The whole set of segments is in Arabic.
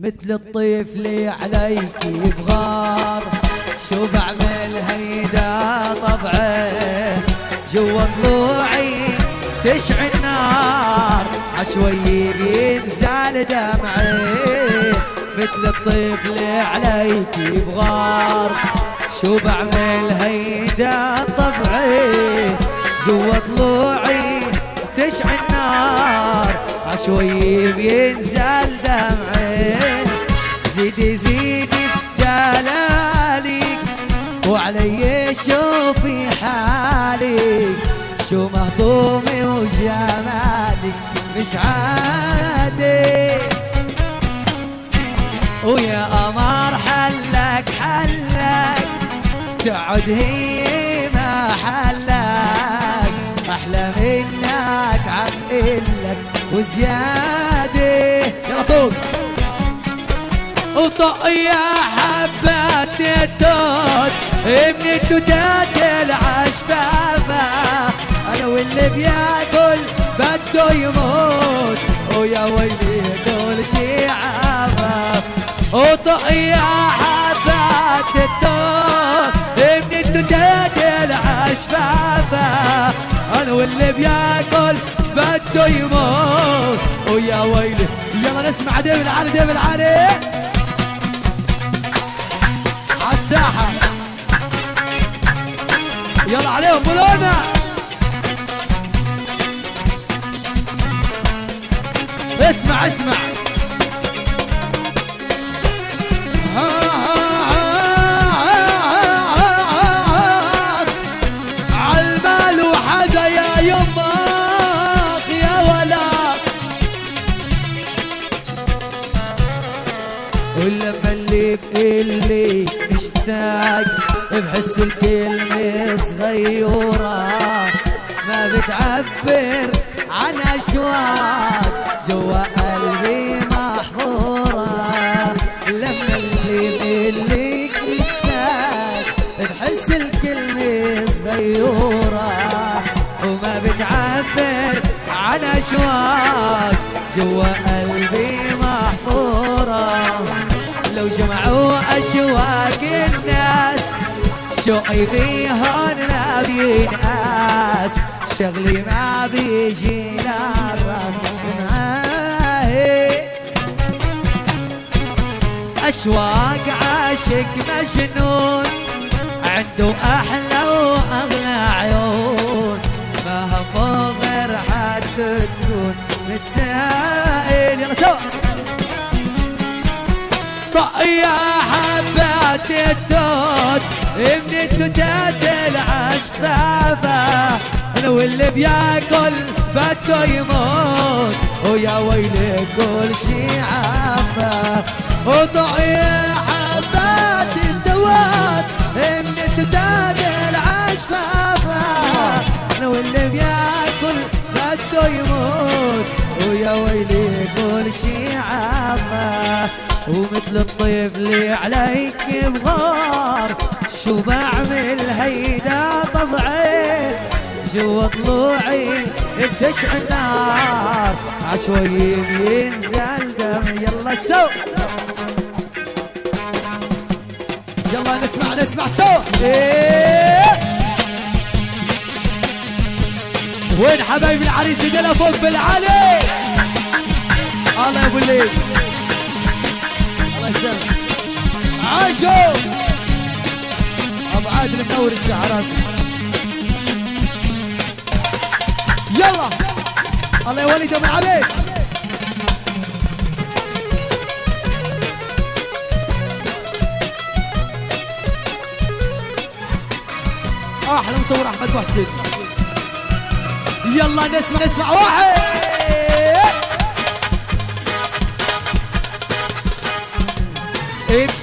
مثل الطفل عليك يبغار، شو بعمل هيدا طبعه جوا ضلوعي تشعل نار، عشوي بينزل دمعي مثل الطفل عليك يبغار، شو بعمل هيدا طبعي جوا ضلوعي تشعل نار، عشوي بينزل دمعي. زيدي زيدي دلالك وعلي شوفي حالك، شو مهضومي وجمالك مش عادي، ويا قمر حلك حلك تقعد هي ما حلك، احلى منك عقلك وزياده. يلا طول وطق يا حبات التوت ابن التوتات العشبابة، انا واللي بياكل بده يموت ويا ويلي كل شي عابة. وطق يا حبات التوت ابن التوتات العشبابة، انا واللي بياكل بده يموت ويا ويلي. يلا نسمع ديب العالي ديب العالي عالساحة، يلا عليهم بولونا. اسمع اسمع عالمال وحدا يا يماخ يا ولا، ولما اللي بقلي مشتاق بحس الكلمة صغيرة ما بتعبر عن أشواق جوا قلبي محظورة. لما اللي بقلك مشتاق بحس الكلمة صغيرة وما بتعبر عن أشواق جوا قلبي محظورة. لو جمعوا أشواق الناس شوقي فيهن ما بينقاس، شغلي ما بيجي للراس معاي. أشواق عاشق مجنون عنده أحلى وأغلى عيون، ما همه غير حد تكون بالسائل. يلا سوا طق يا حبات التوت ابن التوتات العشفافة، انا واللي بياكل بده يموت ويا ويلي كل شي عافى. وطق يا حبات التوت ابن التوتات العشفافة، انا واللي بياكل بده يموت ويا ويلي كل شي عافى. ومثل الطفل عليك بغار، شو بعمل هيدا طبعي جوا ضلوعي بتشعل نار، عشوي بينزل دم. يلا سوا يلا نسمع سوا. وين حبايب العريس يدنا فوق بالعالي؟ الله يا ابو الليل عاشوا ابو عادل منور الساعة راسي. يلا الله يا وليد ابو العبيد. احلى مصور احمد محسن. يلا نسمع واحد.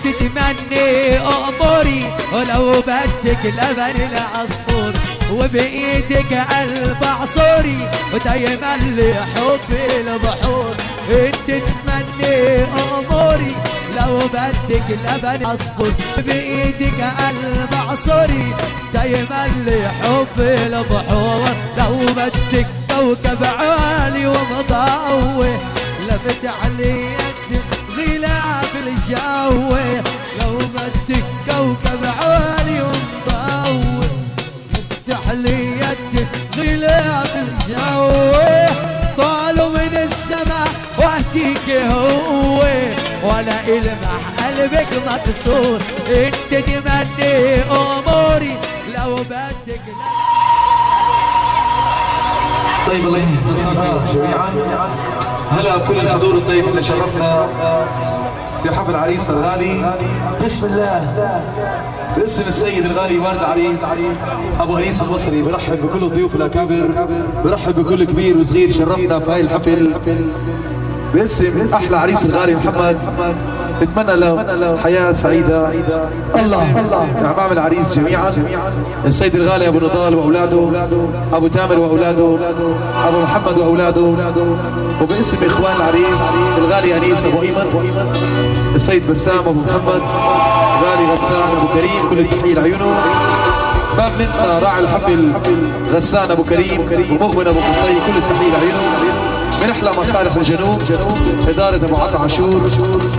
بتتمني اموري ولو بدك لبن العصفور، وبايدك قلب عصوري ودايما لي حبي البحور. انت تتمني اموري لو بدك لبن عصفور، بايدك قلب عصوري دايما لي حبي البحور. لو بدك كوكب عالي ومضوي لفت علي يدك غلاف الجو لو بدك كوكب عالي ومضوي افتح لي يدك غلاف الجو طالوا من السماء واهديك هو ولا إلمح قلبك مكسور انت تمني اموري لو بدك. طيب الله يسعد مساكم جميعا. هلا بكل الحضور الطيب اللي شرفنا في حفل عريسنا الغالي. بسم الله باسم السيد الغالي والد عريس ابو انيس المصري برحب بكل الضيوف الاكابر، برحب بكل كبير وصغير شرفنا في هاي الحفل. باسم احلى عريس الغالي محمد نتمنى له حياه سعيده. الله اعمام العريس جميعا، السيد الغالي ابو نضال واولاده، ابو تامر واولاده، ابو محمد واولاده، وباسم اخوان العريس الغالي انيس ابو ايمن، السيد بسام ابو محمد، غالي غسان ابو كريم، كل التحيه لعيونه. ما بننسى راعي الحفل غسان ابو كريم ومؤمن ابو قصي، كل التحيه لعيونه. من احلى مصالح الجنوب اداره ابو عطا عاشور،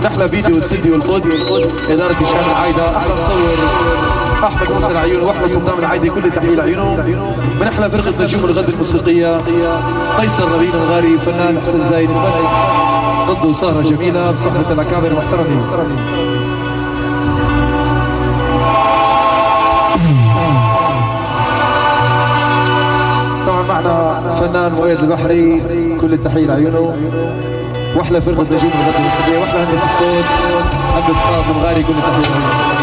نحلى فيديو استديو القدس اداره هشام العايده، احلى مصور احمد موسى العيون، واحلى صدام العايدي، كل تحيه لعيونه. من احلى فرقه نجوم الغد الموسيقيه قيصر ربيع الغالي، فنان حسن زايد المنعي، ضده سهره جميله بصحبه الاكابر المحترمين. طبعا معنا فنان مؤيد البحري، كل التحيه لعيونه، واحلى فرقه نجوم الغد الموسيقيه، واحلى هندسه صوت هندسه ناظم الغالي، كل التحيه لعيونه.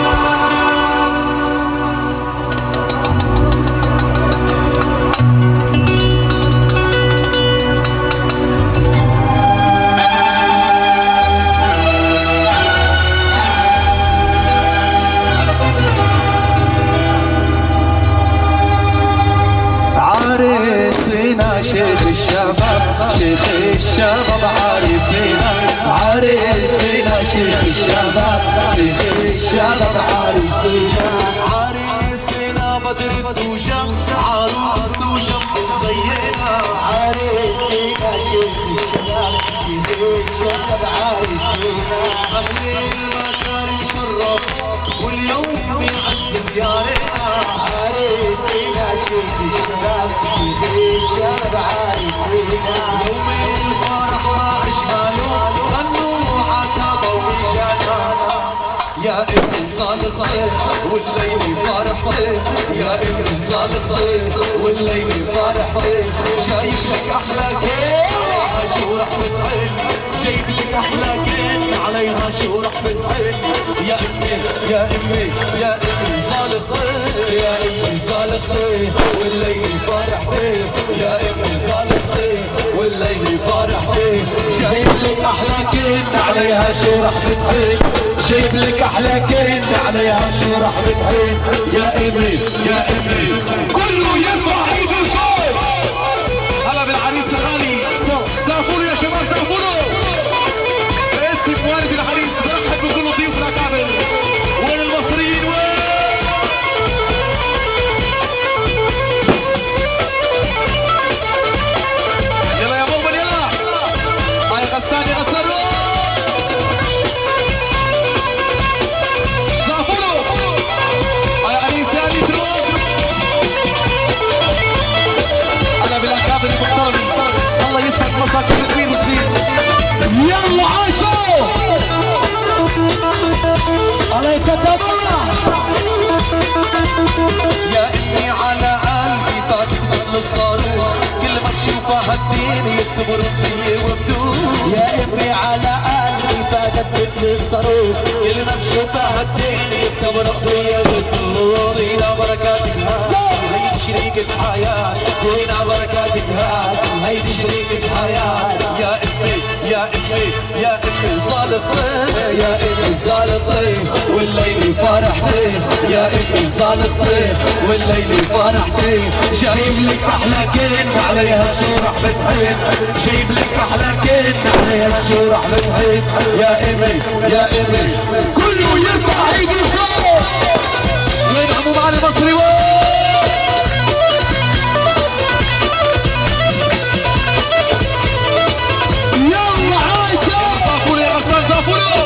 عريسنا شيخ الشباب، شيخ الشباب عريسنا، عريسنا شيخ الشباب، شيخ الشباب عريسنا، عريسنا بدر الدوجة عروسته جنب زينا، عريسنا شيخ الشباب، شيخ الشباب عريسنا، أهل المكارم شرف واليوم بيعز ديارنا، عريسنا شيخ الشباب، شيخ الشباب عريسنا، يوم الفرح ما أجمله غنوا عتبة وجانا، يا ابن صالح والليل فرح، يا ابن صالح والليل فرح، جايب لك أحلى كين عليها شو رح بتحن، جايب لك أحلى كين عليها شو رح بتحن، يا امي يا امي يا ابن صالح، يا ابن صالح والليل فرح، يا ابن صالح والليل فرح، جايب لك احلى كن عليها شو رح بتحن، جايب لك احلى كن عليها شو رح بتحن، يا امي يا امي كله يرفع ايده لفوق. هلا بالعريس الغالي، سافروا يا شباب سافروا. باسم والد العريس برحب بكل ضيوف الاكابر. وين المصريين وين؟ يلا يا مؤمن يلا. هاي غسان يا غسان. سافروا. هاي عريس يا نتروح. انا بالاكابر المحترمين. الله يسعد مساكين كبير وصغير. يلا عاشوا الله يسعدك. يا امي على قلبي فاتت مثل الصاروخ، كل ما بشوفها هالدين يكتبر فيي وبدوخ، يا امي على قلبي فاتت مثل الصاروخ، كل ما بشوفها هالدين يكتبر فيي وبدوخ. فينا بركاتك هيدي شريكة حياة، فينا بركاتك هيدي شريكة حياة، يا امي يا امي يا امي صالح، يا امي صالح والليل فرحتي، يا امي صالح والليل فرحتي، جايب لك احلى كن عليها شو رح بتحن، جايب لك احلى كن عليها شو رح بتحن، يا امي يا امي كله يرفع ايده فوق. وين عمو معالي المصري وين؟ يلا عاشوا صافولوا يا غسان صافولوا.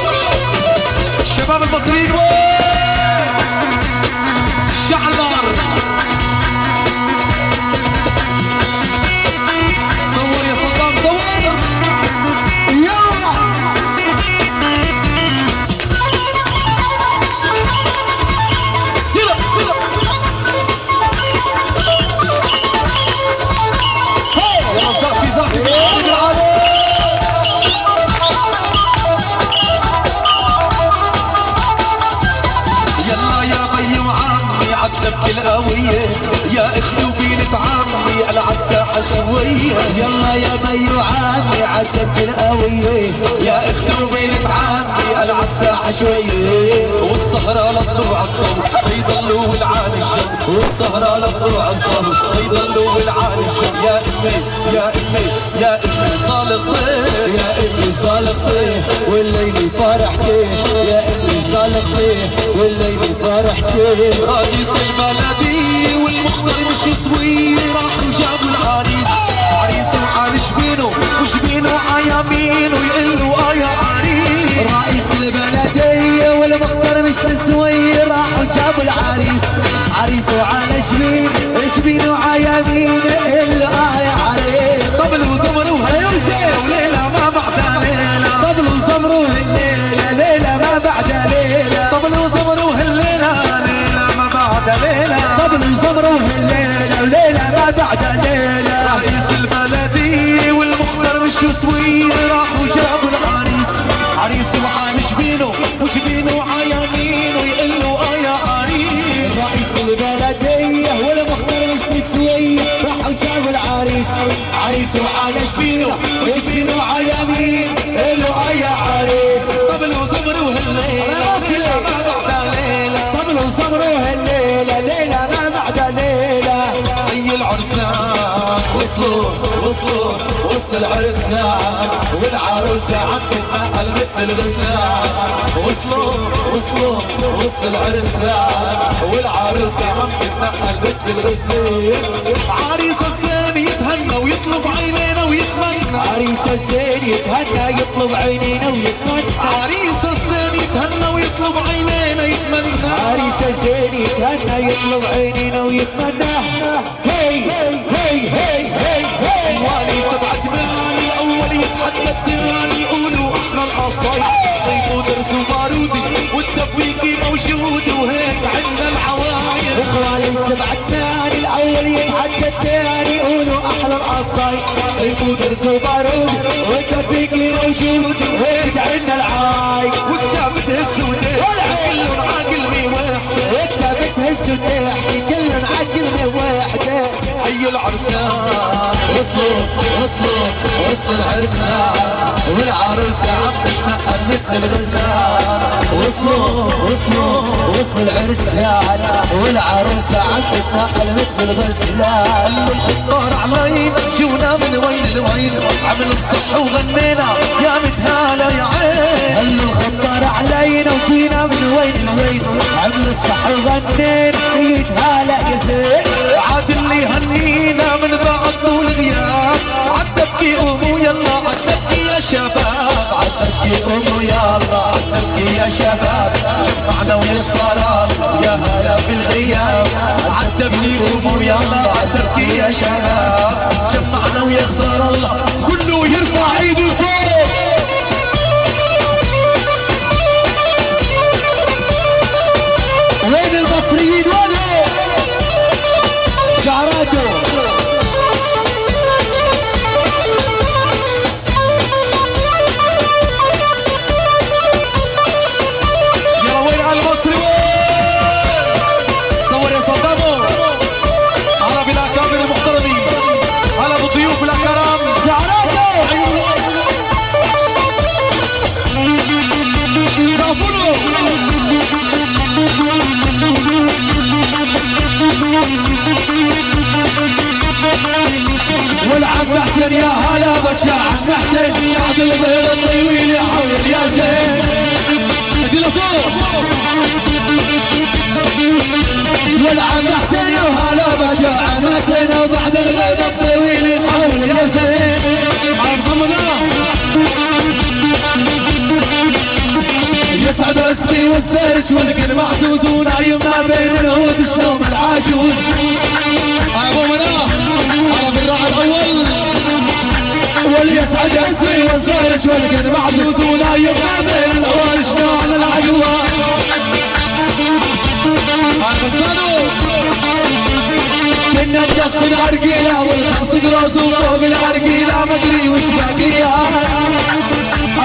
شوية يلا يا ميو عمي عدت القوية يا اختي وبنت عمي قلع الساحة شوية والسهرة للضوء عالضو يضلوا والعالي الشم والسهرة للضوء عالضو يضلوا والعالي الشم يا امي يا امي يا امي صالحتي يا امي صالحتي والليل فرحتي يا امي صالحتي والليل فرحتي رئيس البلدي والمختار مش سوي راحوا جابوا العريس عريس وعارش بينه وش بينه عيامينه يقلوا يا عريس رئيس البلدية والمختار مش نسوي راحوا جابوا العريس عريس وعلى شبين وعيامين يقلوا يا عريس طبل وزمر وهيوسف وليلة ما بعد ليلة طبل وزمر وهالليلة ليلة ما بعد ليلة طبل وزمر وهالليلة ليلة ما بعد ليلة طبل وزمر وهالليلة وليلة ما بعد ليلة رئيس البلدية والمختار مش سوي راحوا جابوا العريس عريس وعايش بينه وشبينه عيامينه يقلوا يا عريس رئيس البلدية والمختار مش نسوي راحوا جابوا العريس عريس وعايش بينه وشبينه عيامين يقلوا يا عريس طبل وزمر وهالليلة ليلة ما بعد ليلة طبل وزمر وهالليلة ليلة ما بعد ليلة حي العرسان وصلوا العرسان والعروسة عم تتنقل مثل الغسلان وصلوا العرسان والعروسة عم تتنقل مثل الغسلان عريس الزين يتهنى ويطلب عينينا ويتمنى عريس الزين يتهنى يطلب عينينا ويتمنى عريس الزين يتهنى ويطلب عينينا يتمنى عريس الزين يتهنى يطلب عينينا ويتمنى هي هي هي هي هي والي سبعة ثماني الأول يتحدى الثاني يقولوا احنا القصايد صيف ودرس وبارودي والتبويكي موجود وهيك عنا العوايد اخوالي السبعة الثاني الأول يتحدى الثاني يقولوا احلى القصايد صيف ودرس وبارودي والتبويكي موجود وهيك عنا العوايد وكتاب تهز وتحكي كلن عاقل وحده وكتاب تهز وتحكي كلن عاقل وحده حي العرسان وصلوا العرسان والعروسة عم تتنقل مثل الغزلان وصلوا العرسان والعروسة عم تتنقل مثل الغزلان قالوا الخطار علينا شونا من وين لوين عمل الصح وغنينا يا متهالة يا عين قالوا الخطار علينا وجينا من وين لوين عمل الصح وغنينا يتهالى يا زين عاد اللي هنينا من بعد طول غياب عدبكي قوموا يلا عدبكي يا شباب عدبكي قوموا يلا عدبكي يا شباب جمعنا ويسرات يا هلا بالغياب عدبكي قوموا يلا عدبكي يا شباب جمعنا ويسر الله كله يرفع ايده فوق وين المصريين وين شعراته يلا وين المصري صور يا صدامو على بالاكابر المحترمين على بالضيوف بالاكرام شعراته صافولو والعم حسن يا هلا بجا عم حسن عبد الظهير الطويل يا حول الياسين اديله فوق والعم حسن يا هلا بجا عم حسن وبعد الغيب الطويل يا حول الياسين عم محمد يسعد اسمي واسترش والكل محزوز ونايم ما بين الهود شلوم العاجوز ابو مناح على بالراعي الاول وليسعد اسمي واسترش والكل محزوز ونايم ما بين الهود شلوم العاجوز الفسانو كنا ندخل عرقيله والخمس قراص وفوق العرقيله مدري وش باقيها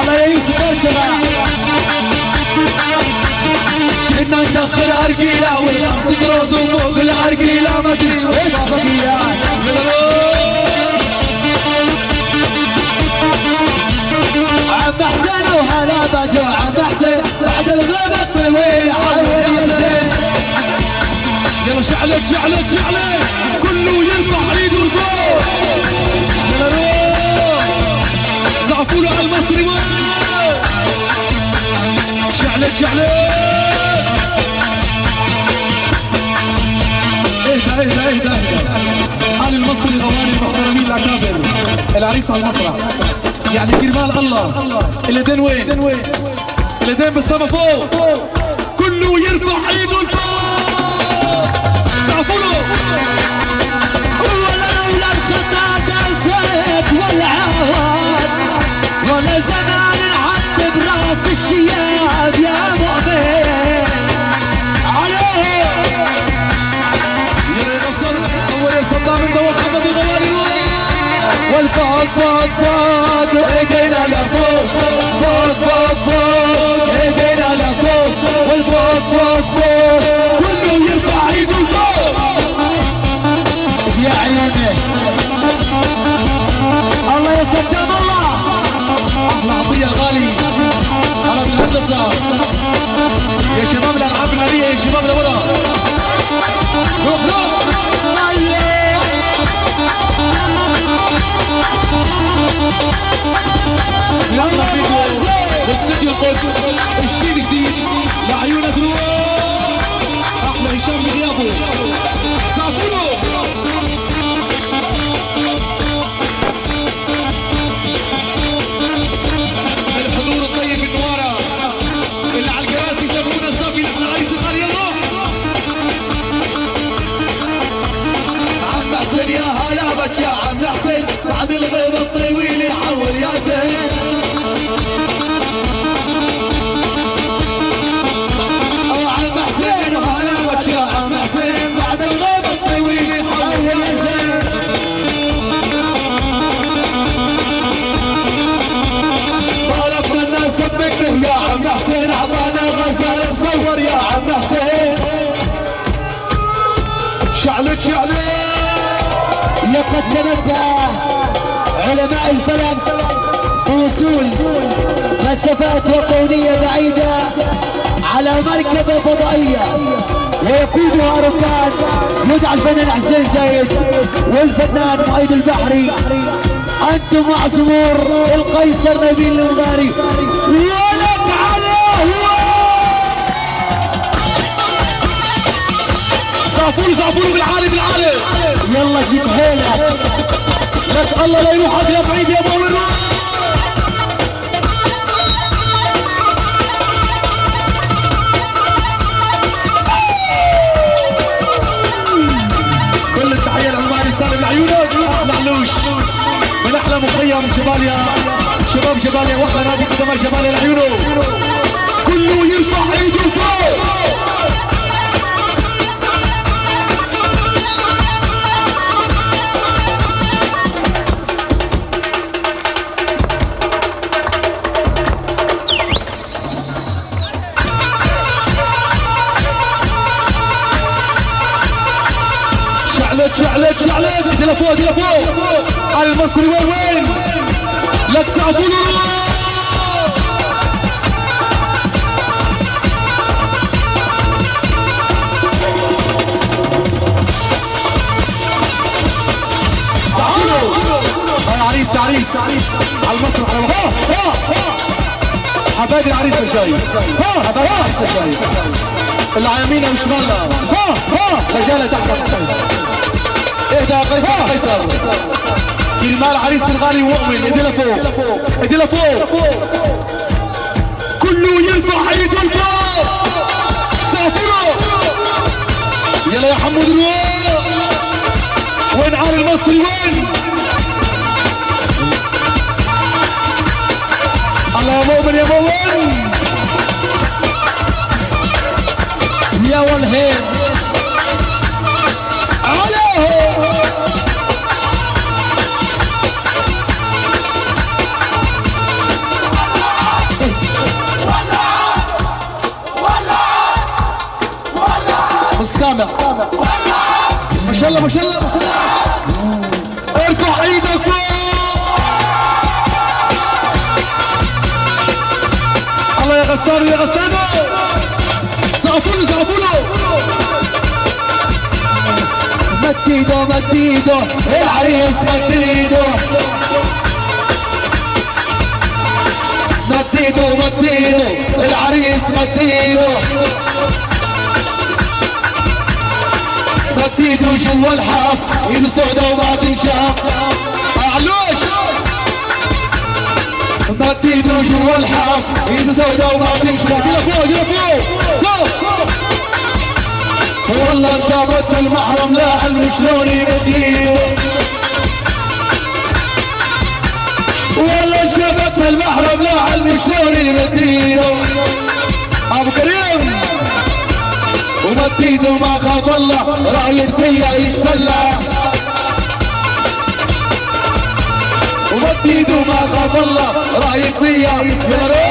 الله يوسف الشباب كنا ندخل عرقيله والخمس قراص وفوق العرقيله مدري وش باقيها شعلت شعلت شعلت كله يرفع ايده لفوق يلا روح زعفوا له على المصري شعلت شعلت اهدى علي المصري غواني المحترمين الاكابر العريس على المسرح يعني كرمال الله اليدين وين اليدين بالسما فوق كله يرفع ايده لفوق زعفوا له ولولا الخطا زيت والعواد ولا زمان نحط براس الشياب يا مؤمن عليه صور يا صدام انت ومحمد الغواني والفوق فوق فوق ايدينا لفوق فوق فوق فوق ايدينا لفوق والفوق فوق فوق كله يرفع ايده لفوق يا عيني الله يا صدام الله احلى عطيه الغالي على الهندسه يا شباب الالعاب الناريه يا شباب لورا روح يلا فيديو باستديو القدس جديد لعيونك روح احلى هشام بغيابه صافوله الحضور الطيب من ورا اللي على الكراسي سابونا الصافي نحن العريس الغالي يلا عم حسن يا هلا بك يا عم حسن بعد الغيب الطويل يحول يا زين عم حسين هلا بك يا عم حسين بعد الغيب الطويل يحول يا زين طالبنا الناس بمكره يا عم حسين اعطانا غزال مصور يا عم حسين شعلت لقد تنبأ علماء الفلك بوصول مسافات وكونية بعيدة على مركبة فضائية ويقودها ركان يدعى الفنان حسين زايد والفنان مؤيد البحري. أنتم مع زمور القيصر نبيل الغاري ولك عليه صافوله بالعالي يلا شد حيلك لك الله لا يروحك يا بعيد يا مؤمن كل التحية لعمار سالم لعيونك احلى علوش من احلى مخيم شباب جباليا واحلى نادي قدماء جباليا لعيونه كله يرفع ايده فوق شعلت دي لفوق على المصري وين لك صعبوله عريس على المسرح حبايب العريس الجاي حبايب العريس الجاي اللي على يميننا وشمالنا رجاله تحت اهدى يا قيصر كرمال عريس الغالي ومؤمن ايدي لفوق كله يرفع ايده لفوق سافروا يلا يا حمود روح وين عار المصري وين الله يا مؤمن يا والهين عليه السامع ما شاء الله ارفع ايدك فوق الله يا غسان سقفوا له ايده مد ايده العريس مد ايده مد ايده مد ايده العريس مد ايده مد ايده جوا الحاف ايده سودا وما تنشاف علوش مد ايده جوا الحاف ايده سودا وما تنشاف يلا فوق يلا فوق والله شافت المحرم لا علم شلون يمديه والله شافت المحرم لا علم شلون يمديه ابو كريم ومد ايده ما خاف الله رايد فيا يتسلى ومد ايده ما خاف الله رايد فيا يتسلى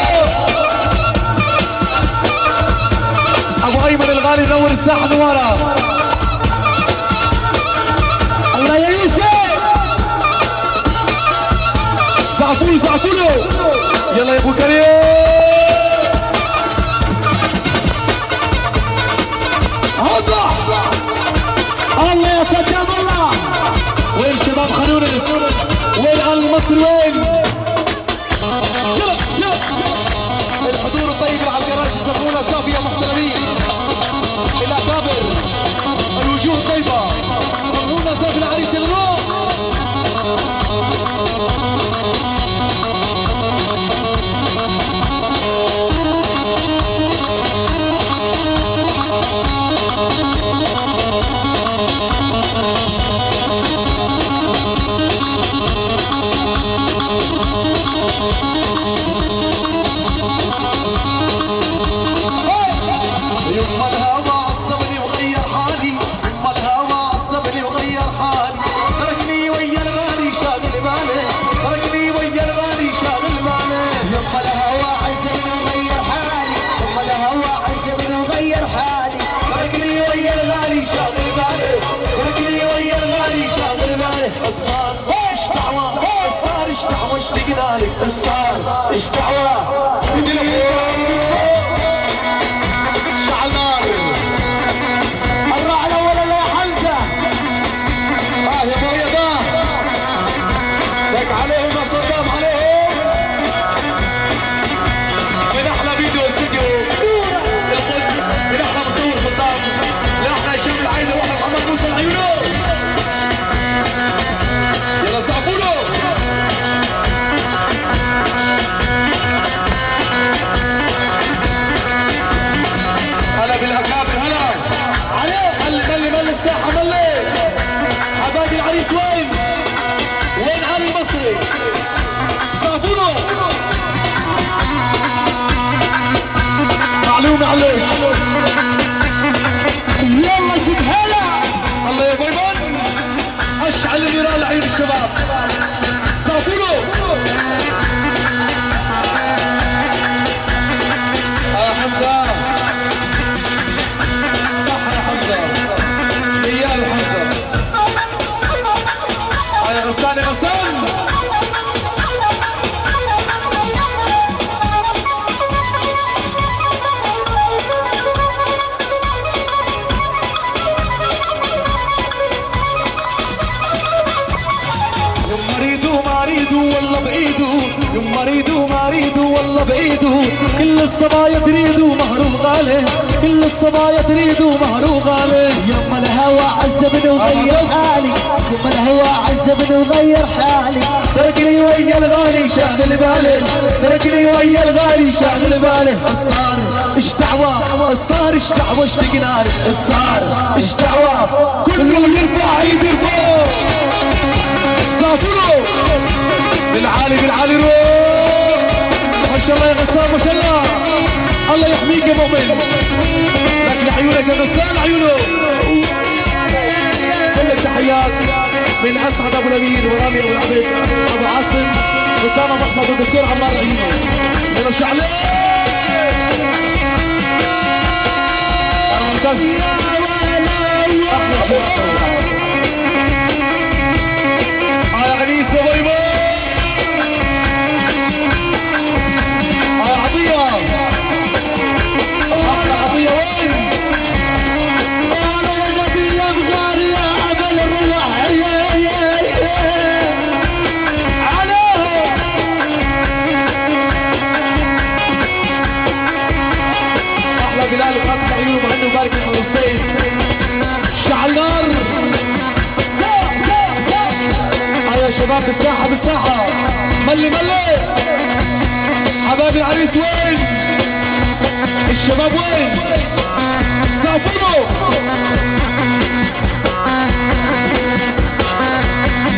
ابو ايمن الغالي نور الساحه من ورا الله يا يوسف زعفول زعفوله يلا يا ابو كريم اوضح الله يا سلام الله وين شباب خانونس وين آل مصر وين يلا يلا الحضور الطيب على الكراسي صفونا صافية محترمين الأكابر الوجوه الطيبة صفونا صافي العريس الروح الصار ايش دعوه شعل نار الراعي الاول اللي يا حمزه يا مريضه لك عليهم يا صدام عليهم من احلى فيديو استوديو القدس من احلى مصور صدام لاحلى شيخ العيني واحد محمد موسى العيونو يلا زعفوله هلا بالاكابر هلا عليه ملي الساحه ملي حبايبي العريس وين علي المصري صافونه معلومه عليش يلا شد هلا الله يا بيبان اشعل النيران لعيون الشباب صافونه يا حمزه اياه حمزه يا غسان يا غسان والله بايده يما ريدو ما ريدو والله بايده كل الصبايا تريدو مهروب غالي كل الصبايا تريدو مهروب غالي يما الهوى عذبني وغير حالي يما الهوى عذبني وغير حالي تركني ويا الغالي شاغل بالي تركني ويا الغالي شاغل بالي الصار ايش دعوة الصار ايش دعوة اشتقنا لك الصار ايش دعوة كله يرفع ايدي فوق صافوله بالعالي روح ما شاء الله يا غسان ما شاء الله الله يحميك يا مؤمن لك لعيونك يا غسان عيونه كل التحيات من اسعد ابو الامين ورامي ابو العبيد ابو عاصم اسامه محمد والدكتور عمار العيوني من الشعلين الممتاز احلى شيء يا عنيسه ويبا عطية وين؟ انا يا نبي الابغار يا ابا الروح شباب بالساحة بالساحة، ملي ملي حبايب العريس وين؟ الشباب وين؟ سافروا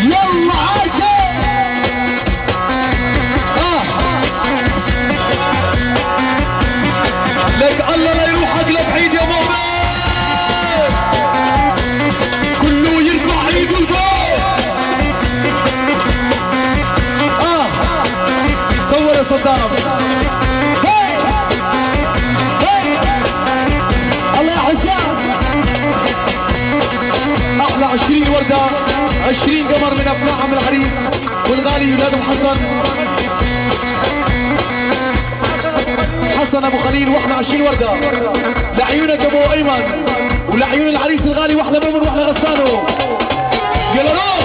يلا عاشق لك الله لا يروحك لبعيد يا مؤمن، كله يرفع ايده لفوق. صور يا صدام. الله يا حسام، احلى 20 وردة 20 قمر من ابناء عم العريس والغالي ولادهم حسن ابو خليل، واحلى 20 وردة لعيونك ابو ايمن ولعيون العريس الغالي، واحلى مؤمن واحلى غسانه. يلا روح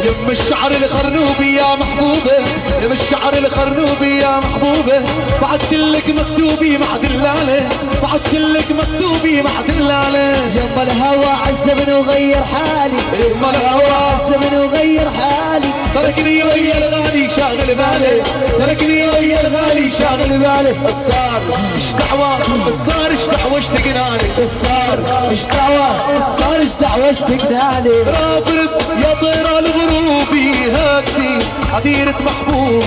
يم الشعر الخرنوبي يا محبوبة، يم الشعر الخرنوبي يا محبوبة، بعتلك مكتوبي مع دلالة، بعتلك مكتوبي مع دلالة. يما الهوى عذبني وغير حالي، يما الهوى عذبني وغير حالي، تركني ويا الغالي شاغل بالي، تركني ويا الغالي شاغل بالي. الصار ايش دعوة، الصار ايش دعوة اشتقنالي، الصار ايش دعوة، الصار ايش دعوة اشتقنالي. رافرت يا طير الغروبي هكتي عديرة محبوب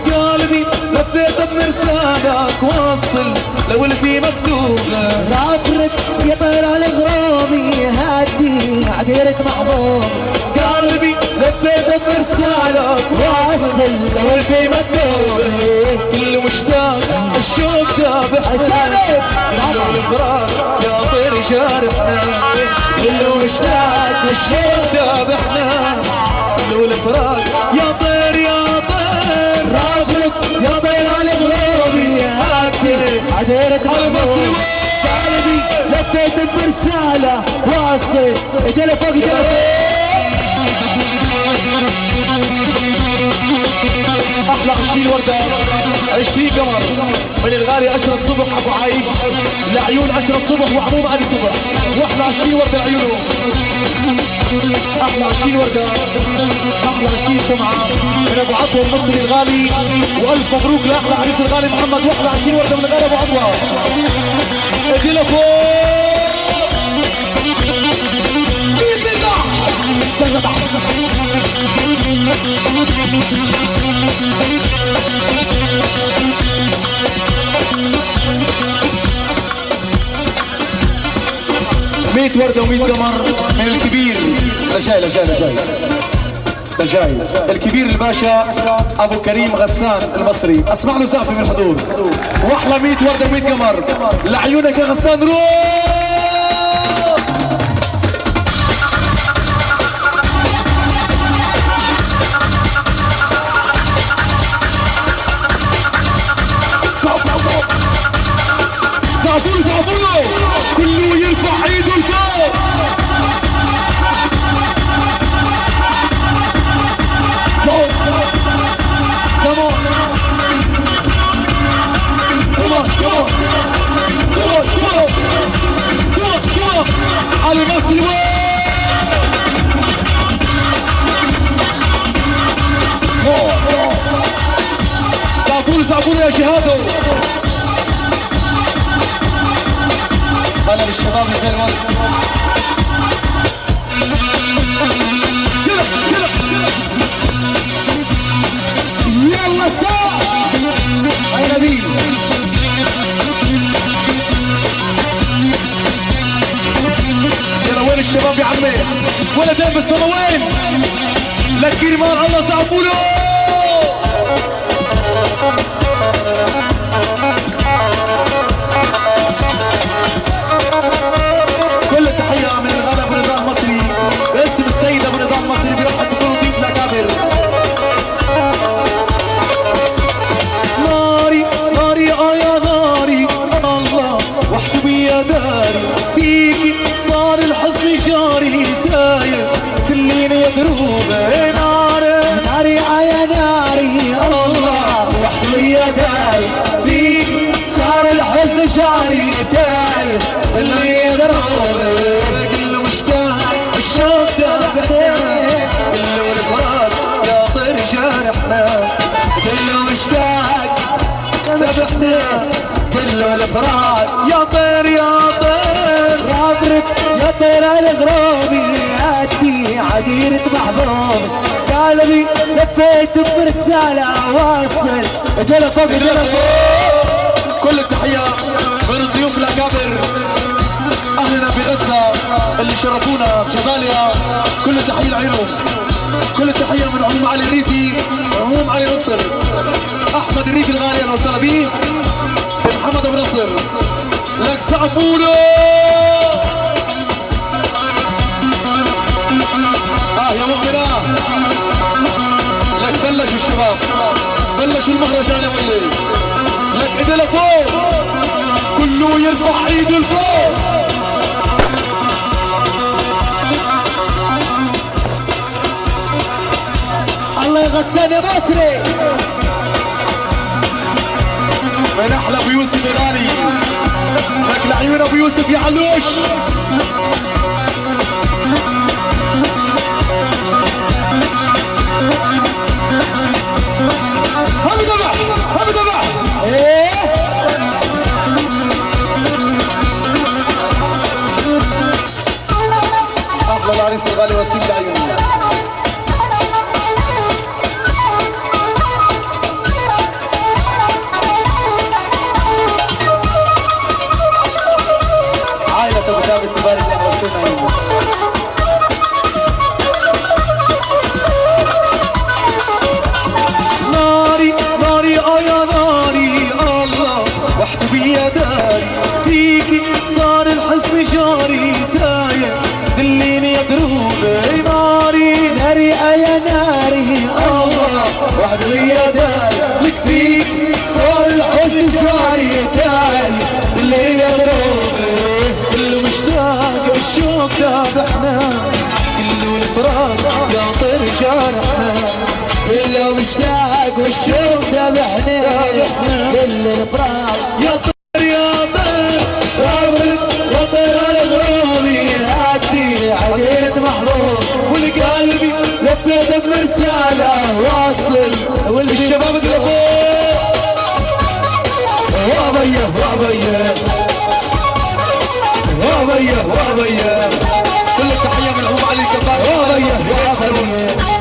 قلبي، لفيت بمرسالك واصل لو الفي مكتوبة. رافرت يا طير الغروبي هادي عديرة محبوب قلبي، لفيت بمرسالك واصل لو الفي مكتوبة. كله مشتاق الشوق ذابح كله الفراق يا طير جارحنا، كله مشتاق الشوق ذابحنا، كله الفراق يا طير يا طير. رافرت يا طير الغروبي هادي عديرة محبوب قلبي، لفيت برسالة واصل ايدي فوق ايدي احلى 20 وردة 20 قمر من الغالي اشرف صبح ابو عايش لعيون اشرف صبح وعموم علي صبح، واحلى 20 وردة لعيونه. احلى 20 وردة، احلى 20 شمعة من ابو عطوة المصري الغالي، والف مبروك لاحلى عريس الغالي محمد، واحلى 20 وردة من الغالي ابو عطوة. ادي له فوق ميت وردة و100 قمر من الكبير لجاي الكبير الباشا ابو كريم غسان المصري، اسمع له زعفة من الحضور. واحلى 100 وردة و100 قمر لعيونك يا غسان. روح زعفوله كله يرفع ايده لفوق. علي مصري زعفوله يا شهاده. هلا بالشباب زي الوقت. يلا ساعة هاي نبيل. يلا وين الشباب يا عمي؟ ولا دايم بالسما وين؟ لك كريمان الله زعفوله. كل التحية من الغالي ابو نضال المصري باسم السيد ابو نضال المصري، بيرحب بكل ضيف الاكابر. ناري ناري يا ناري الله وحده بيا داري، فيكي صار الحزن جاري تايه كلينا يا دروبه. ناري ناري يا جاري تايه اللي يضربه كله مشتاق الشوق دابحنا كله الفراق يا طير جارحنا كله مشتاق ذبحنا كله الفراق يا طير يا طير رابرك يا طير الغروبي ادي عديرة محبوب قلبي لفيت برسالة واصل اجل فوق اجل فوق. كل التحية من الضيوف الأكابر أهلنا بغزة اللي شرفونا بجباليا، كل التحية لعينهم، كل التحية من عموم علي الريفي وعموم علي نصر، أحمد الريفي الغالي أهلا وسهلا بيه، بن محمد أبو نصر، لك سقفوله. يا مؤمنة لك بلشوا الشباب، بلشوا المهرجان يا ويلي، لك ايدي لفوق كله يرفع ايده لفوق. الله يغسل يا مصري من احلى ابو يوسف الغالي، لك لعيون ابو يوسف يا علوش. هذا ذبح هذا ذبح ايه افضل العريس الغالي وسيم العيون. عائلة ابو ثابت تبارك الله وسيم العيون. ناري ناري يا ناري الله وحده بيا داري فيكي صار الحزن جاري تايه دليني يا دروبي. ناري ناري يا ناري الله وحده بيا داري لك فيك صار الحزن جاري تايه اللي يضربه كله مشتاق الشوق ذابحنا كله الفراق يا طير جارحنا كله مشتاق والشوق ذبحنا كل الفراق يا طير يا طير يا طير الغروبي هدي عديرة محبوب والقلبي لفيت برسالة واصل والشباب اقلبوا وابيه وابيه وابيه وابيه. كل التحية من عموم علي الكبار وابيه وابيه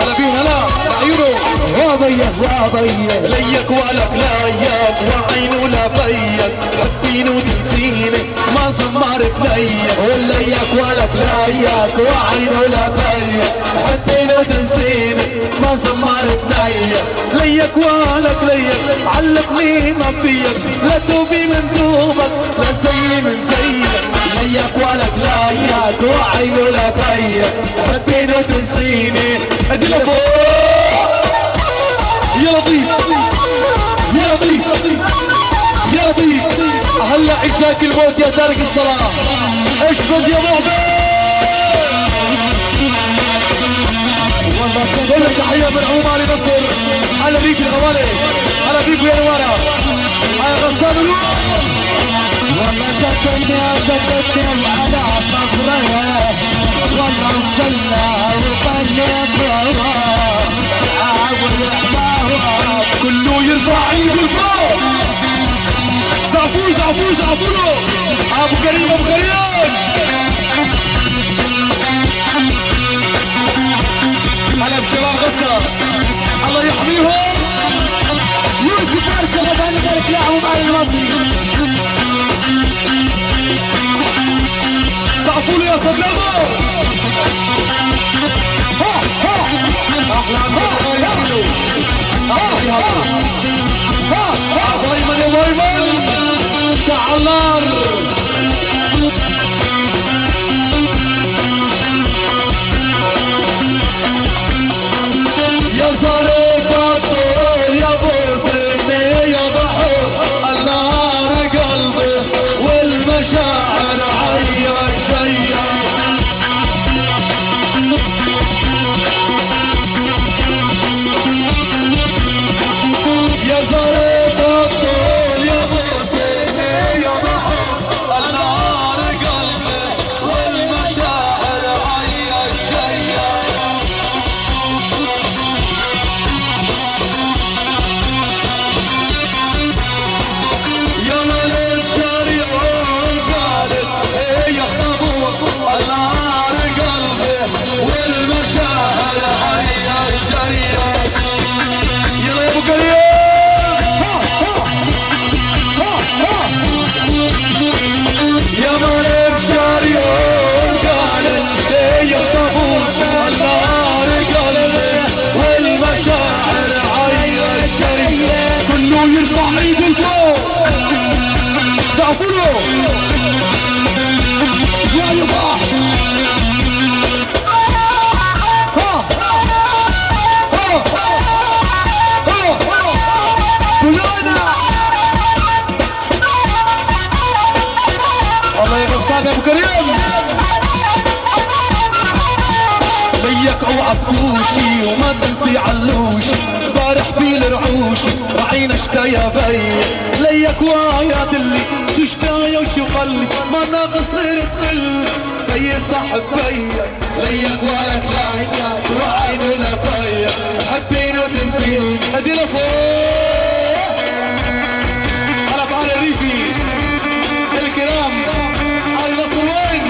هلا بيه هلا لعيونه وابيه وابيه ليك ولك لايك وعين ولا بيك حبيني وتنسيني ما زمرت ليك وليك ولك لايك وعين ولا بيك حبيني وتنسيني ما زمرت ليك ليك ولك ليك علقني ما فيك لا توبي من توبك لا زي من زيك ليك ولك لايك وعين ولا بيك حبيني وتنسيني ادي لفوق يا لطيف يا لطيف يا لطيف. هلا عشاك الموت يا تارك الصلاة اشبك يا مؤمن. كل تحية من عموم علي نصر على بيك الغوالي على بيك ويا نوارا على غسان الروح. والله تكتني على فضلها والله وصلنا وطلب عاول احبابها كله يرفع ايده لفوق. زعفور زعفور زعفوره ابو كريم ابو كريم. هلا بشباب غزة الله يحميهم. يوسف ارسل اباني ذلك لاعب على المصري زعفوره يا صدامه. احلى عمرو ضيمن يا ضيمن شعل نار. يا زارك الطول يا بوسني يا بحر النار قلبي والمشاعر عيا جيا. زعفوا له يا يبا. الله يغصان يا ابو كريم. ليك اوعى تفوشي وما تنسي علوشي، بارح بيل رعوشي رعينا اشتا يا بي. ليك ويا دلي شو اشتايا وشو قلي، ما ناقص غير تقل بي صاحب بي. ليك ويا كلايك وعين ولا بي، حبين وتنسيني ادي لفوق. انا بعلى ريفي الكرام علي نصر وين؟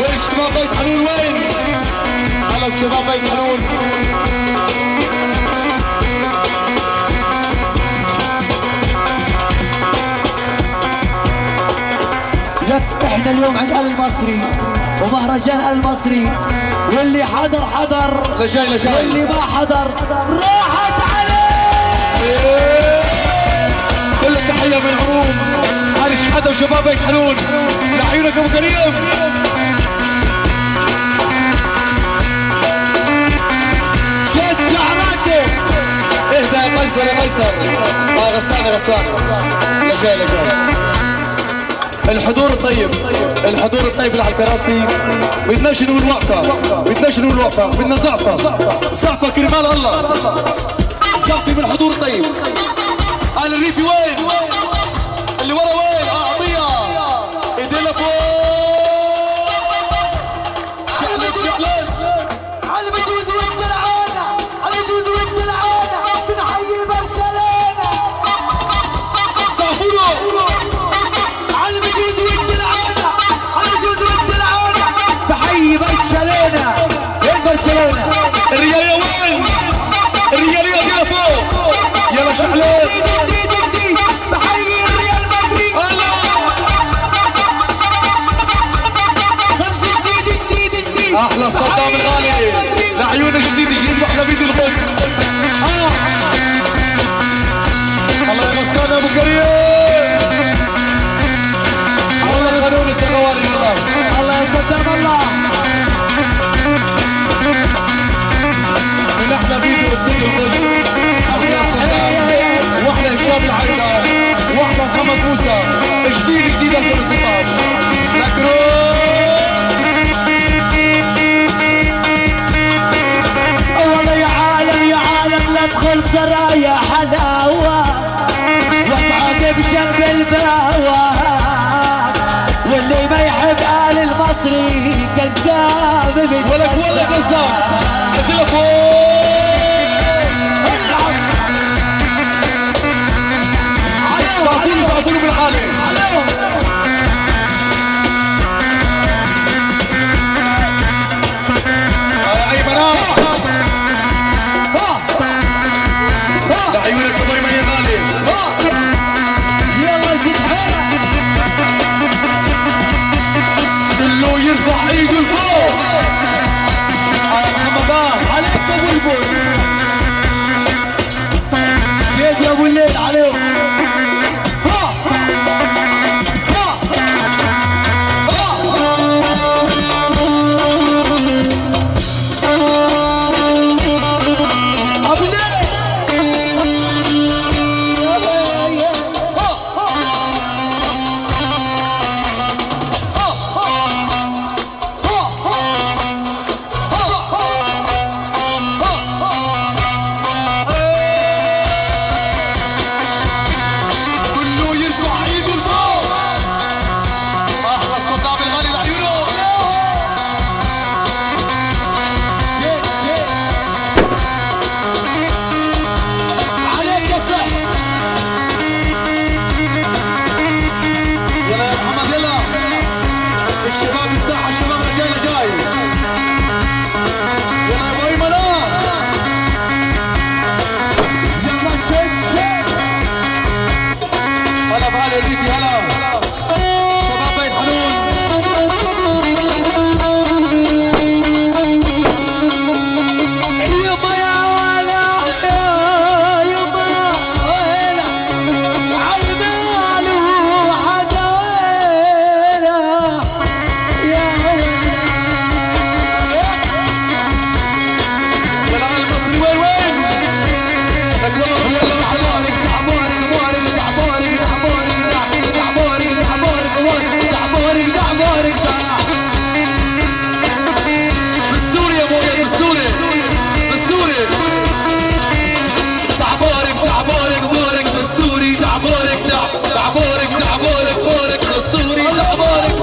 وين شباب بيت حنون وين؟ هلا شباب بيت حنون. لك احنا اليوم عند المصري ومهرجان المصري، واللي حضر حضر لجاي واللي ما حضر راحت عليه. كل التحية من العروض علي شحاتة وشباب بيت حنون، لعيونك ابو كريم. شد شعراته. اهدى يا قيصر يا قيصر. غسان يا غسان. لجاي الحضور الطيب، الحضور الطيب اللي على الكراسي. بدناش نقول وقفة، بدناش نقول وقفة، بدنا زعفة، زعفة كرمال الله. زعفة من الحضور الطيب. آل الريفي وين؟ اللي ورا وين؟ عطية ايدينا فوق. شقلب شقلب على بجوز ود العانة، على بجوز ود العانة، بنحيي برشلونة. صافوله على بجوز ود العانة، على بجوز ود العانة، بحيي برشلونة. وين برشلونة؟ الريالية وين؟ الريالية ايدينا فوق. يلا شقلب. بحيي الريال مدريد. خمس جديد. احلى صدام الغالي لعيون جديد جديد واحنا بيد القدس. الله يغسان ابو كريم. الله يخلوني سغواني الله. الله يصدق الله. من احنا بيد استوديو القدس. احلى صدام واحلى هشام العيلة واحلى محمد موسى. جديد 2016 مكروه. والله يا عالم لا تدخل سرايا حلاوة واقعد بجنب البراوة، واللي ما يحب آل المصري كذاب. ولك ولا كذاب. التليفون صعبوني بالعالي. اي منام لعيونك الضيمة يا غالي. يلا شد حيلك. كله يرفع ايده لفوق. محمدان عليك ابو البول. شيد يا ابو الليل عليهم. عبارك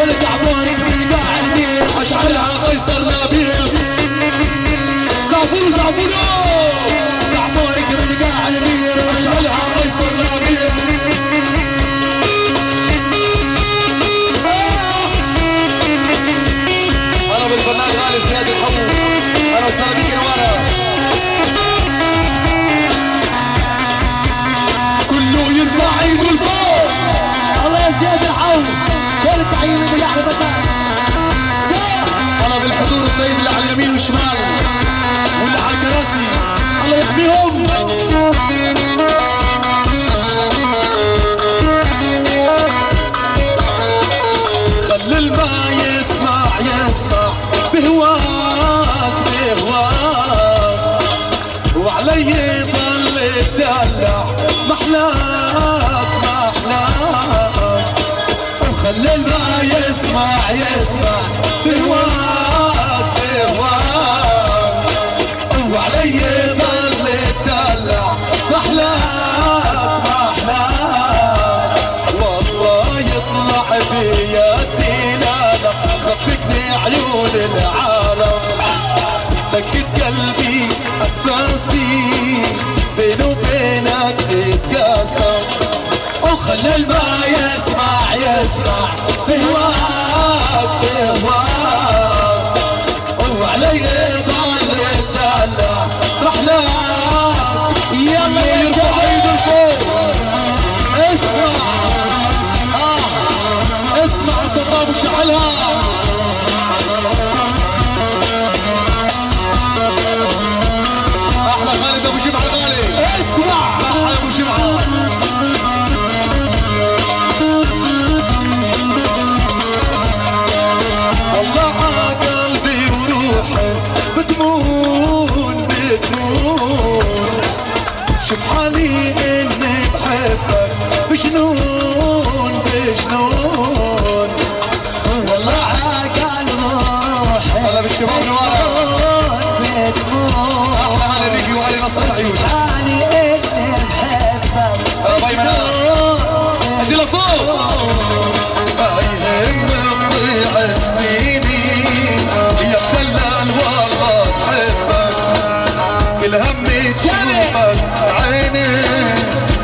ولد عبارك من قاعد اشعلها قيصر نبيل زعفور عبارك من قاعد اشعلها قيصر نبيل انا بالفنان غالي زياد الحمو انا وسلاميك نوارا كله يرفع ايده لفوق الله يا زياد الحمو كل التحيه من احلى فتاه انا بالحضور الطيب اللي على اليمين والشمال واللي على الكراسي الله يحميهم خلي الماء يسمع بهواك وعلي يضل الدلع محلاك وخلي الماء يسمع بهواك وعلي يضل الدلع محلاك والله يطلع بيدي لا خبكني عيون العالم دقت قلبي انفاسي بيني وبينك اتقاسم وخلي الماء يسمع بهواك وعلي يضل الدلع محلاك يلا يرفع ايده لفوق اسمع صدام وشعلها احلى خالد ابو شمعه الغالي اسمع صح يا ابو شمعه الله قلبي وروحي بتمون شوف حالي اني بحبك بجنون والله عقل روحي هلا بالشباب نوارا احلى علي ريكي وعلي نصر العيون حالي اني بحبك باي منار ادي لفوق ايهم تضيع سنيني يا بدلال والله بحبك كل همي تشوفك عيني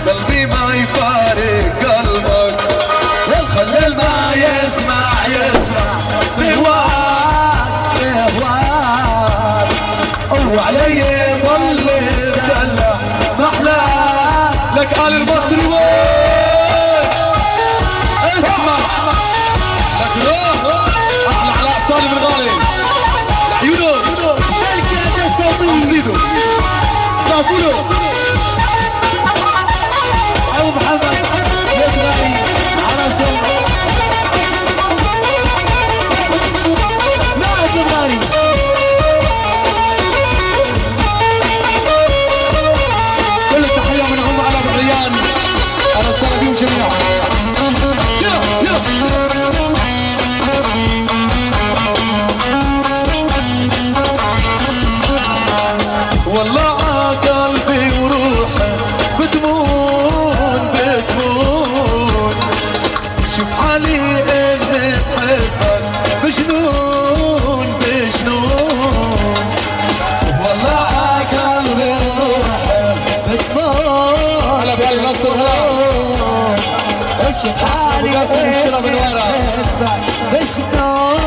قلبي ما يفارق قلبك خلي الماء يسمع بهواك وعلي يضل الدلع محلاك لك آل المصري وين اسمع لك روح احلى علاء صالم الغالي عيونه الكادة صوتي زيدوا صافولو ابو محمد بيت غالي عرسه ناعد غالي كل التحيه من هم على ابو ريان انا وسهلا بيهم جميعا والله قلبي وروحي بتمون شوف حالي اني بحبك بجنون والله قلبي وروحي بتمون هلا بيالي نصر هلا شوف حالي اني بحبك بجنون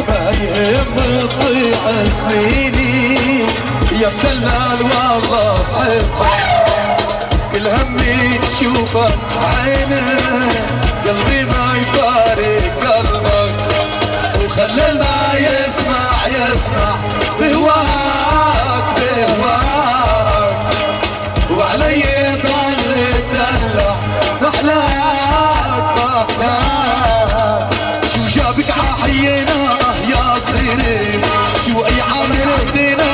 بايم تضيع سنيني يا بدلال والله بحبك كل همي تشوفك عينك قلبي ما يفارق قلبك وخلي الماء يسمع بهواك وعلي يضل الدلع محلاك شو جابك عحينا يا صغيري شو اي عامل عدينا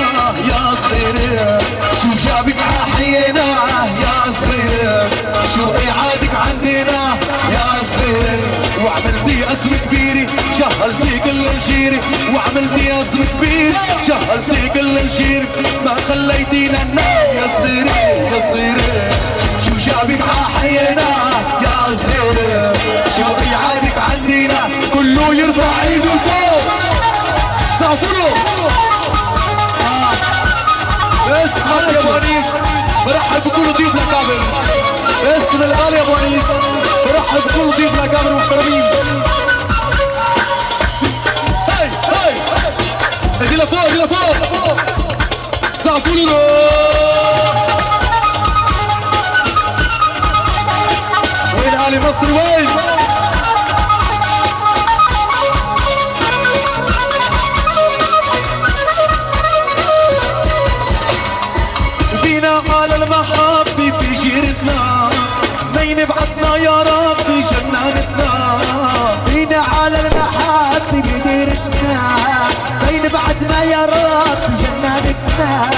يا صغيري شو جابك عحينا يا صغير شو اعادك عندنا يا صغير وعملتي اسم كبيري جهلتي كل الجيري وعملتي اسم كبيري جهلتي كل الجير ما خليتينا ننام يا صغيرة يا صغيرة شو جابك عحينا يا صغيرة شو بيعادك عندينا كله يرفع ايده فوق صافروا اسمك يا ابو انيس برحب بكل ضيوف الاكابر اسم الغالي يا ابو انيس برحب بكل ضيوف الاكابر المحترمين هاي هاي ادي لفوق ادي لفوق صافروا وين علي مصر وين بينا على المحبة في جيرتنا مين بعتنا يا ربي جنانتنا بينا على المحبة بقدرتنا مين بعتنا يا ربي جنانتنا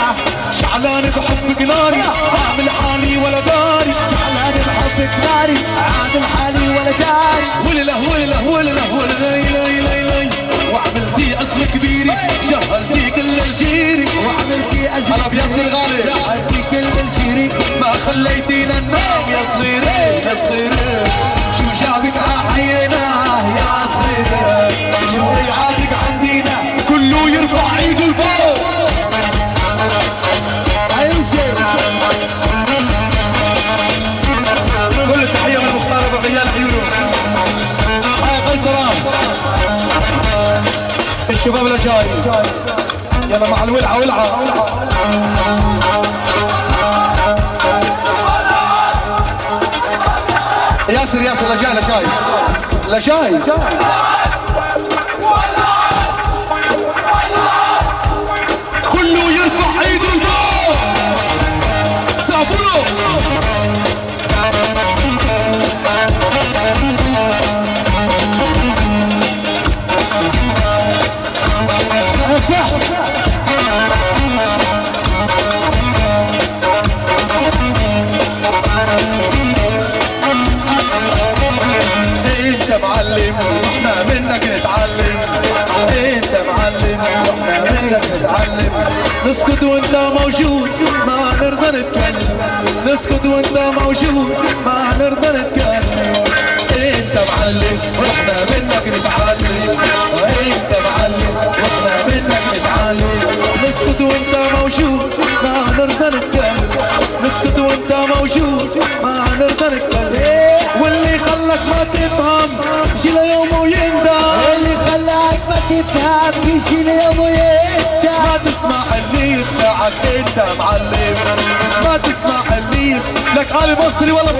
شعلان بحبك ناري عامل حالي ولا داري شعلان بحبك ناري عامل حالي ولا داري ولله ولله ولله ولله لي لي لي وعملتي أزمة كبيرة جهلتي كل الجيري وعملتي أزمة هلا بياسر غالي جهلتي كل الجيري ما خليتينا ننام يا صغيرة يا صغيرة شو جابك عحينا يا صغيرة شو بيعادك عندينا كله يرفع ايده لفوق كل التحية من مختار ابو عيال عيونه هاي قيصران الشباب اللي جاي يلا مع الولعة ولعة ياسر ياسر لجاي لجاي لجاي كله يرفع ايده لفوق سافروا انت معلم واحنا منك نتعلم انت معلم واحنا منك نتعلم نسكت وانت موجود ما نرضى نتكلم نسكت وانت موجود ما نرضى نتكلم انت معلم واحنا منك نتعلم انت معلم واحنا منك نتعلم نسكت وانت موجود ما نرضى نتكلم نسكت وانت موجود ما نرضى نتكلم واللي خلك ما تفهم شي ليوم ويندم اللي خلاك ما تفهم شي ليوم ويندم ما تسمع اللي يخدعك انت معلم ما تسمع اللي لك آل مصري ولا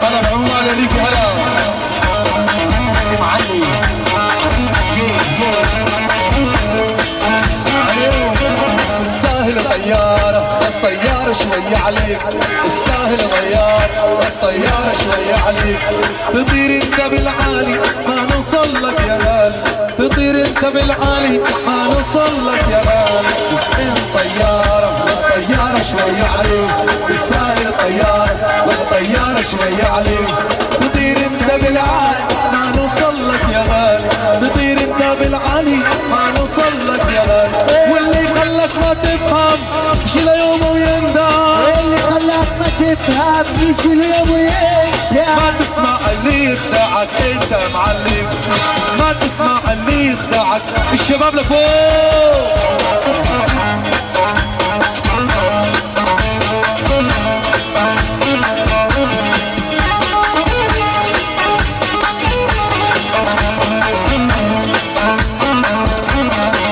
انا بعمال اللي في هلا استاهل طيارة بس طيارة شوية عليك استاهل طيارة بس طيارة شوية عليك تطير انت بالعالي ما نوصل لك يا غالي تطير انت بالعالي ما نوصل لك يا غالي تستاهل طيارة بس طيارة شوية عليك تستاهل طيارة بس طيارة شوية عليك تطير انت بالعالي ما نوصل لك يا غالي تطير انت بالعالي ما نوصل لك يا غالي واللي خلك ما تفهم شي ليوم ويندم اللي خلاك ما تفهم شي ليوم ويندم ما تسمع اللي يخدعك انت معلم ما تسمع اللي يخدعك الشباب لفوق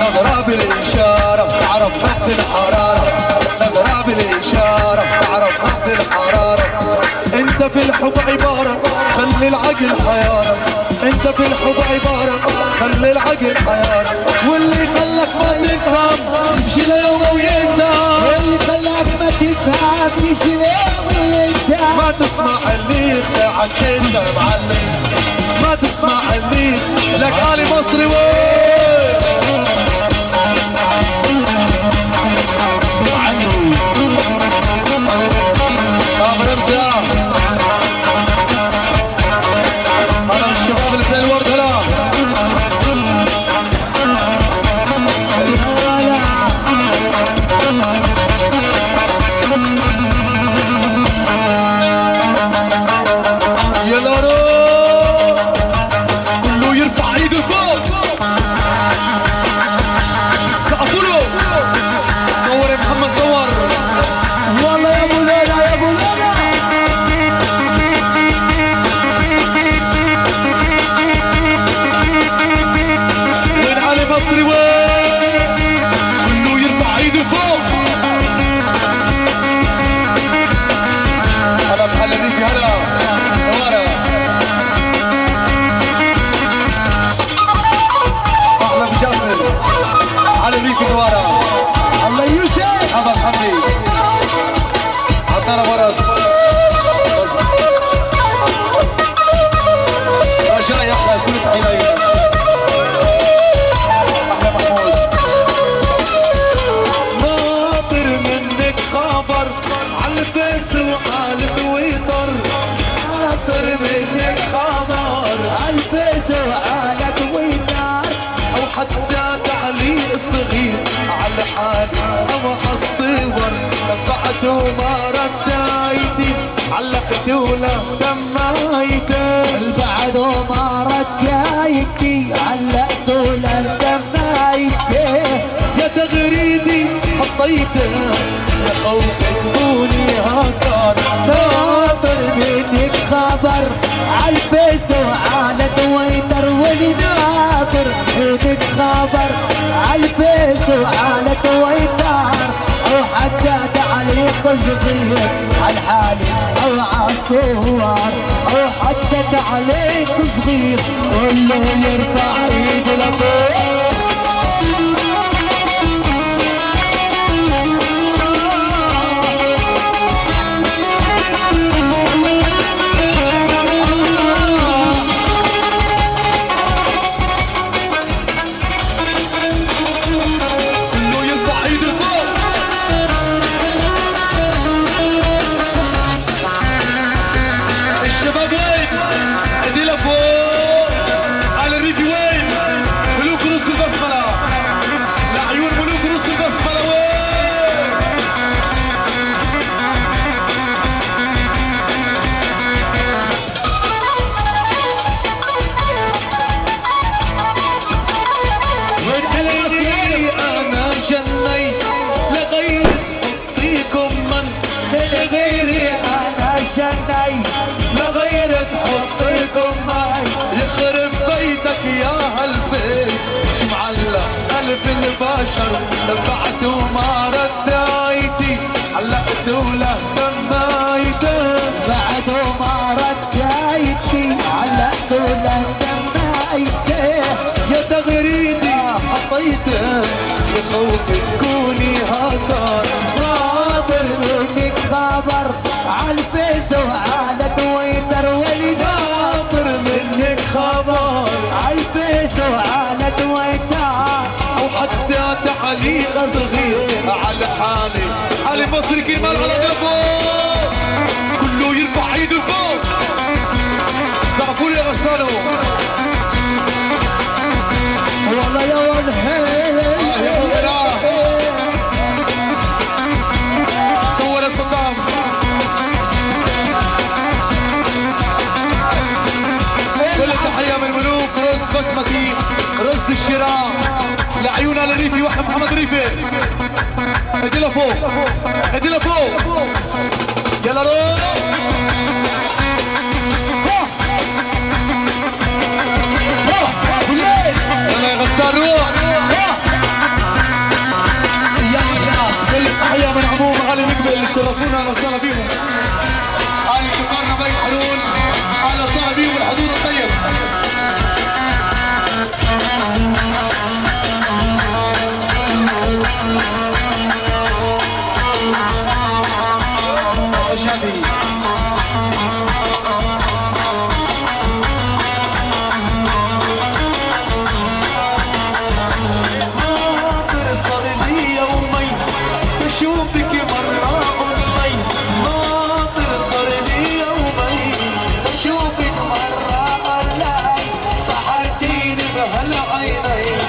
نظرة بالإشارة تعرف نقد الحرارة نظرة بالإشارة تعرف نقد الحرارة انت في الحب عبارة خلي العقل حيارة انت في الحب عبارة خلي العقل حيارة واللي خلك ما تفهم يمشي ليوم ويندم اللي خلاك ما تفهم شي ليوم ويندم ما تسمع اللي يخدعك انت معلم ما تسمع اللي لك آل مصري وين امر امزاح انا مش المصري وين كله يرفع ايده فوق. هلا بحلا ريفي هلا ورا احلى بجاسر على ريفي ورا. الله يوسف محمد حمدي عطانا برص رجاء احلى كل تحية احلى محمود. ناطر منك خبر عالفيس وعال تويتر. ناطر منك خبر عالفيس وعلى تويتر او حتى تعليق صغير على حالي او عالصور. بعده ما رديتي علقت ولا دمايتي. بعده ما رجعتي علقت ولا دمعتي. يا تغريدي حطيته يا خوف تكوني هكذا. ناطر منك خبر عالفيس وعلى تويتر. واللي ناطر منك خبر عالفيس وعلى تويتر او حتى تعليق صغير عالحالي او عالصور او حتى تعليق صغير كله يرفع ايده لفوق. شني لغير تحطيكم معي. يخرب بيتك يا هالبس شمعلق قلب البشر. دفعت وما رديتي علقت ولا دمايتي. بعد ما رجعتي علقت ولا دمعتي. يا تغريدي حطيته يا خوف تكوني هكذا. ناطر منك خبر عالفيس وعلى تويتر. واللي ناطر منك خبر عالفيس وعلى تويتر او حتى تعليق صغير على حالي. علي مصري كلمة على فوق كله يرفع ايده لفوق. سقفوا لي يا غسانو والله يا وجهي صور صدام. كل التحية من ملوك رز بسمتي رز الشراء لعيون على ريفي واحد محمد ريفي. ادي لفوق ادي لفوق يلا روح. يلا يا غسان روح. كل التحية من عموم علي مقبل اللي شرفونا اهلا وسهلا بيهم. علي كفارنا بين حلول اهلا وسهلا بيهم الحضور الطيب. شادي صار لي يومين بشوفك مرة اونلاين. ناطر صار لي يومين بشوفك مرة اونلاين. سحرتيني بهالعينين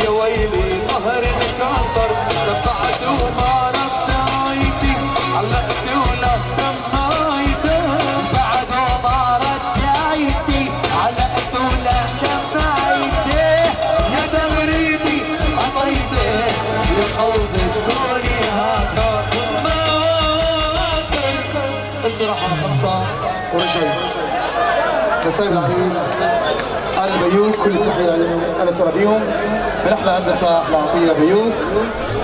يا ويلي ظهري انكسر. دفعت وما رديتي علقت ولا دمايتي. بعد ما رجعتي علقت ولا دمعتي. يا تغريدي حطيتي يا خوف تكوني هكا. ناطر اسرح على خمسة ورجعي. كسيد العريس آل بيوت كل التحية عليهم. وسهلا بيهم من احلى هندسه احلى عطيه بيوك.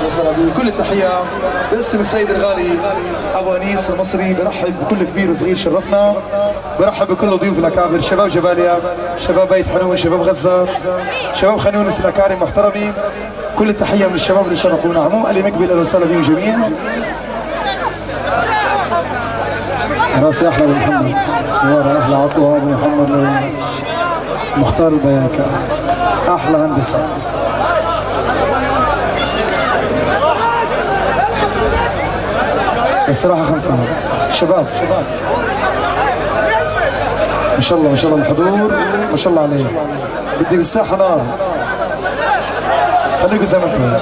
وسهلا بيهم كل التحيه باسم السيد الغالي ابو انيس المصري. برحب بكل كبير وصغير شرفنا، برحب بكل ضيوف الاكابر، شباب جباليا، شباب بيت حنون، شباب غزه، شباب خانونس الاكارم محترمين. كل التحيه من الشباب اللي شرفونا. عموم اللي مقبل اهلا وسهلا بيهم جميعا. راسي احلى ابو محمد، ورا احلى عطوه ابو محمد مختار البياكة، احلى هندسه. الصراحه 5 شباب ما شاء الله ما شاء الله الحضور ما شاء الله عليه. بدي بالساحه نار، خليكم زي ما انتم.